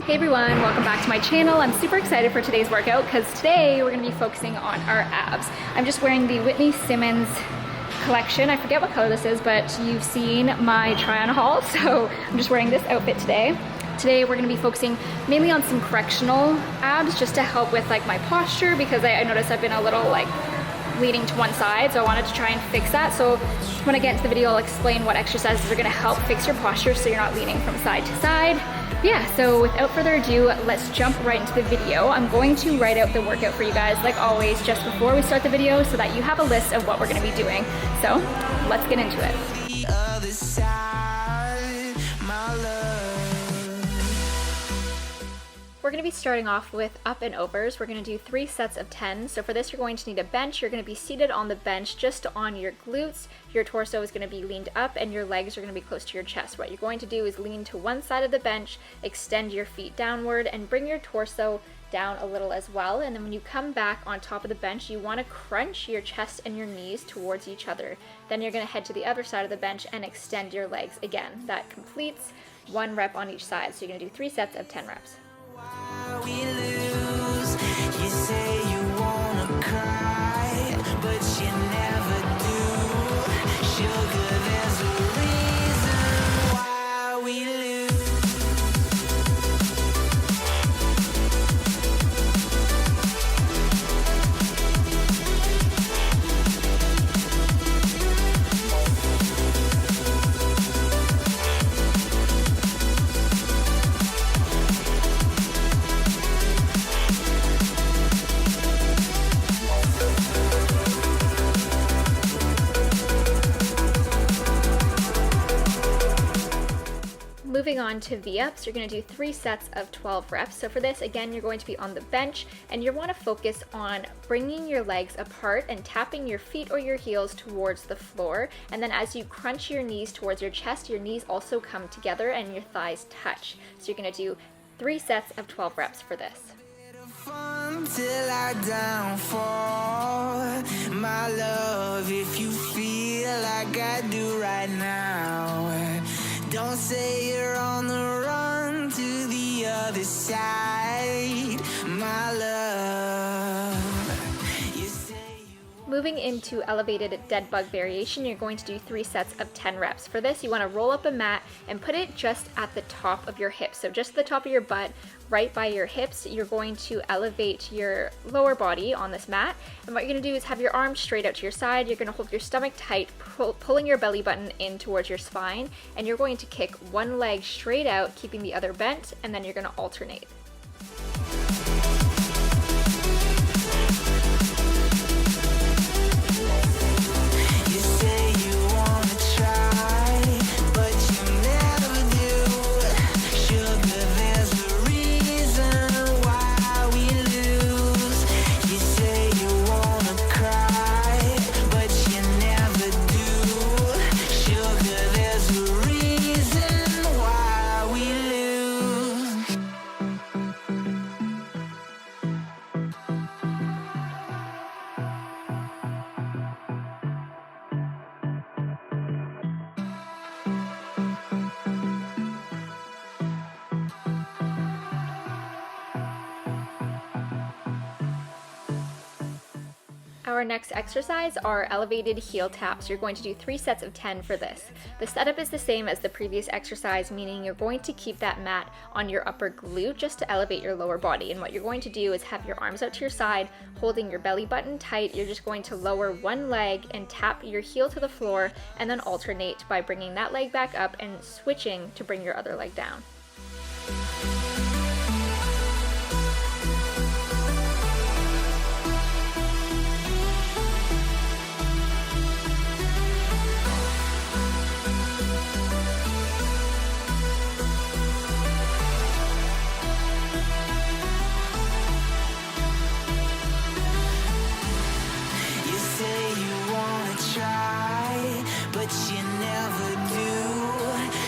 Hey everyone, welcome back to my channel. I'm super excited for today's workout because today we're going to be focusing on our abs. I'm just wearing the Whitney Simmons collection. I forget what color this is, but you've seen my try-on haul, so I'm just wearing this outfit today. Today we're going to be focusing mainly on some correctional abs just to help with like my posture, because I noticed I've been a little like leaning to one side, so I wanted to try and fix that. So when I get into the video, I'll explain what exercises are going to help fix your posture so you're not leaning from side to side. Yeah, so without further ado, let's jump right into the video. I'm going to write out the workout for you guys, like always, just before we start the video so that you have a list of what we're going to be doing. So let's get into it. The other side, my love. We're going to be starting off with up and overs. We're going to do 3 sets of 10. So for this, you're going to need a bench. You're going to be seated on the bench just on your glutes. Your torso is going to be leaned up and your legs are going to be close to your chest. What you're going to do is lean to one side of the bench, extend your feet downward, and bring your torso down a little as well. And then when you come back on top of the bench, you want to crunch your chest and your knees towards each other. Then you're going to head to the other side of the bench and extend your legs again. That completes 1 rep on each side. So you're going to do 3 sets of 10 reps. Why we lose? You say you wanna cry, but you never do. Sugar, there's a reason why we lose. Moving on to V-ups, you're going to do 3 sets of 12 reps. So for this, again, you're going to be on the bench and you want to focus on bringing your legs apart and tapping your feet or your heels towards the floor. And then as you crunch your knees towards your chest, your knees also come together and your thighs touch. So you're going to do 3 sets of 12 reps for this. Fun till I downfall, my love. If you feel like I do right now, don't say you're on the run to the other side, my love. You say you. Moving into elevated dead bug variation, you're going to do 3 sets of 10 reps. For this, you want to roll up a mat and put it just at the top of your hips. So just the top of your butt, right by your hips. You're going to elevate your lower body on this mat. And what you're going to do is have your arms straight out to your side. You're going to hold your stomach tight, pulling your belly button in towards your spine. And you're going to kick one leg straight out, keeping the other bent, and then you're going to alternate. You say you wanna try, but you never do. Sugar, there's a reason why we lose. You say you wanna cry, but you never do. Sugar, there's a reason why we lose. Our next exercise are elevated heel taps. You're going to do 3 sets of 10 for this. The setup is the same as the previous exercise, meaning you're going to keep that mat on your upper glute just to elevate your lower body. And what you're going to do is have your arms out to your side, holding your belly button tight. You're just going to lower one leg and tap your heel to the floor and then alternate by bringing that leg back up and switching to bring your other leg down. You say you wanna try, but you never do.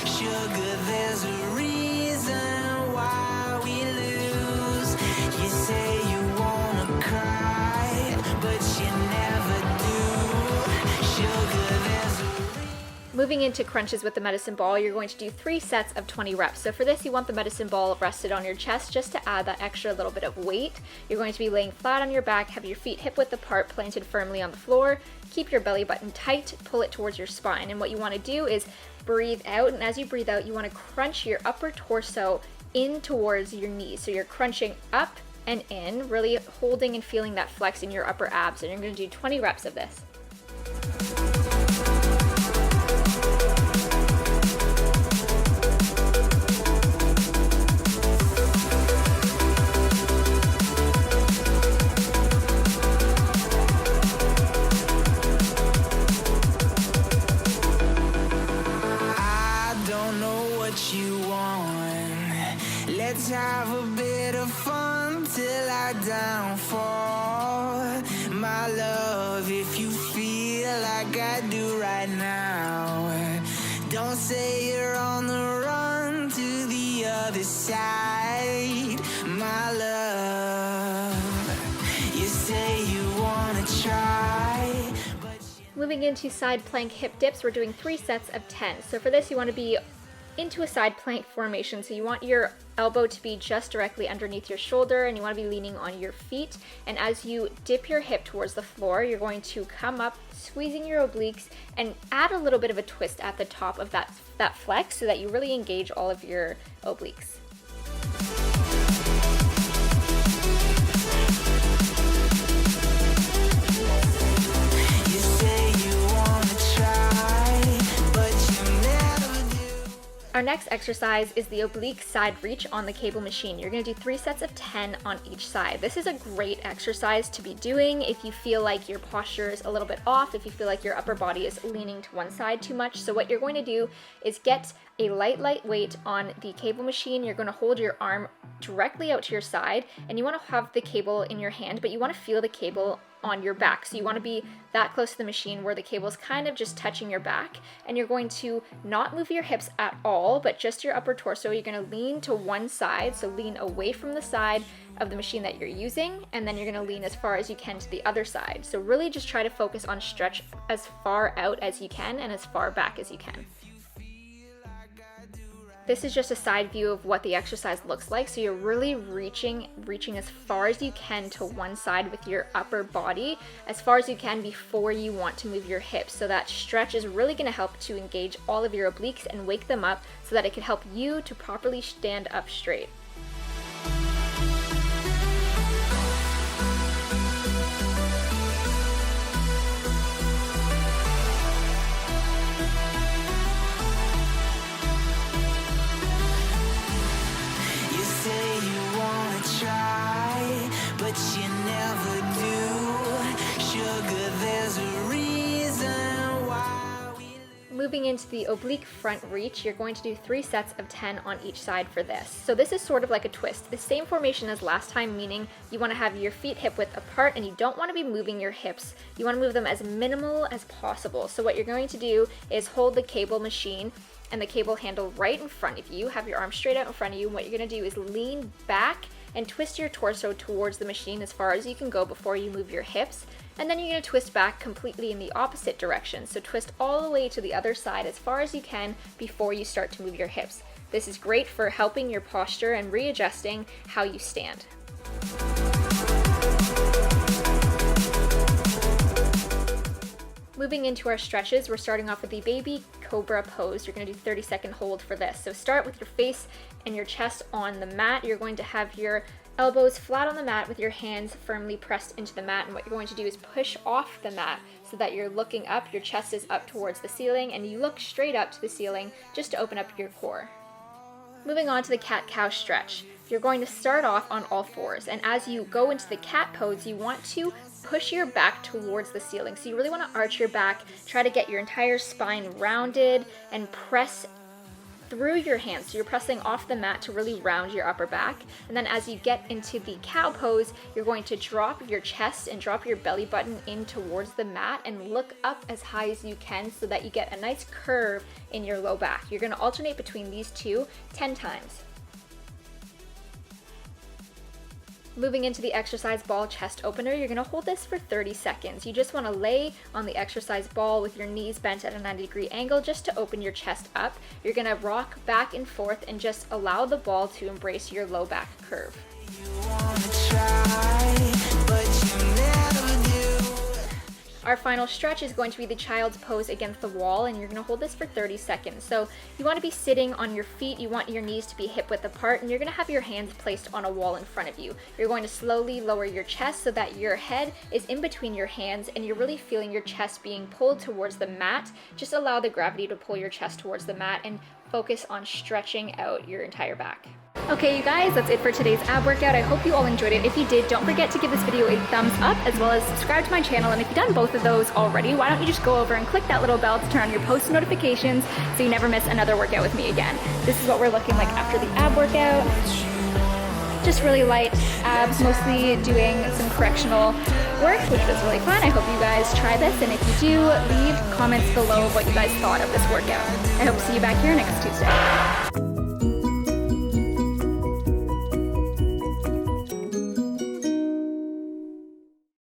Sugar, there's a reason Moving into crunches with the medicine ball, you're going to do 3 sets of 20 reps. So for this, you want the medicine ball rested on your chest just to add that extra little bit of weight. You're going to be laying flat on your back, have your feet hip width apart, planted firmly on the floor. Keep your belly button tight, pull it towards your spine. And what you want to do is breathe out, and as you breathe out, you want to crunch your upper torso in towards your knees. So you're crunching up and in, really holding and feeling that flex in your upper abs. And you're going to do 20 reps of this. Let's have a bit of fun till I downfall. My love, if you feel like I do right now, don't say you're on the run to the other side. My love, you say you wanna try, but Moving into side plank hip dips, we're doing 3 sets of 10. So for this, you want to be into a side plank formation. So you want your elbow to be just directly underneath your shoulder, and you want to be leaning on your feet. And as you dip your hip towards the floor, you're going to come up, squeezing your obliques, and add a little bit of a twist at the top of that flex so that you really engage all of your obliques. Our next exercise is the oblique side reach on the cable machine. You're going to do 3 sets of 10 on each side. This is a great exercise to be doing if you feel like your posture is a little bit off, if you feel like your upper body is leaning to one side too much. So what you're going to do is get a light weight on the cable machine. You're going to hold your arm directly out to your side, and you want to have the cable in your hand, but you want to feel the cable on your back. So you want to be that close to the machine where the cable is kind of just touching your back, and you're going to not move your hips at all, but just your upper torso. You're going to lean to one side, so lean away from the side of the machine that you're using, and then you're going to lean as far as you can to the other side. So really just try to focus on stretch as far out as you can and as far back as you can. This is just a side view of what the exercise looks like. So you're really reaching as far as you can to one side with your upper body, as far as you can before you want to move your hips. So that stretch is really going to help to engage all of your obliques and wake them up so that it can help you to properly stand up straight. But you never do. Sugar, there's a reason why we Moving into the oblique front reach, you're going to do 3 sets of 10 on each side for this. So this is sort of like a twist. The same formation as last time, meaning you want to have your feet hip width apart and you don't want to be moving your hips. You want to move them as minimal as possible. So what you're going to do is hold the cable machine and the cable handle right in front of you. Have your arms straight out in front of you. And what you're going to do is lean back and twist your torso towards the machine as far as you can go before you move your hips. And then you're going to twist back completely in the opposite direction. So twist all the way to the other side as far as you can before you start to move your hips. This is great for helping your posture and readjusting how you stand. Moving into our stretches, we're starting off with the baby Cobra pose. You're going to do 30-second hold for this. So start with your face and your chest on the mat. You're going to have your elbows flat on the mat with your hands firmly pressed into the mat. And what you're going to do is push off the mat so that you're looking up, your chest is up towards the ceiling, and you look straight up to the ceiling just to open up your core. Moving on to the cat-cow stretch. You're going to start off on all fours, and as you go into the cat pose, you want to push your back towards the ceiling. So you really want to arch your back, try to get your entire spine rounded, and press through your hands. So you're pressing off the mat to really round your upper back. And then as you get into the cow pose, you're going to drop your chest and drop your belly button in towards the mat and look up as high as you can so that you get a nice curve in your low back. You're going to alternate between these two 10 times. Moving into the exercise ball chest opener, you're gonna hold this for 30 seconds. You just wanna lay on the exercise ball with your knees bent at a 90-degree angle just to open your chest up. You're gonna rock back and forth and just allow the ball to embrace your low back curve. Our final stretch is going to be the child's pose against the wall, and you're going to hold this for 30 seconds. So you want to be sitting on your feet, you want your knees to be hip width apart, and you're going to have your hands placed on a wall in front of you. You're going to slowly lower your chest so that your head is in between your hands and you're really feeling your chest being pulled towards the mat. Just allow the gravity to pull your chest towards the mat and focus on stretching out your entire back. Okay, you guys, that's it for today's ab workout. I hope you all enjoyed it. If you did, don't forget to give this video a thumbs up as well as subscribe to my channel. And if you've done both of those already, why don't you just go over and click that little bell to turn on your post notifications so you never miss another workout with me again. This is what we're looking like after the ab workout. Just really light abs, mostly doing some correctional work, which was really fun. I hope you guys try this, and if you do, leave comments below what you guys thought of this workout. I hope to see you back here next Tuesday.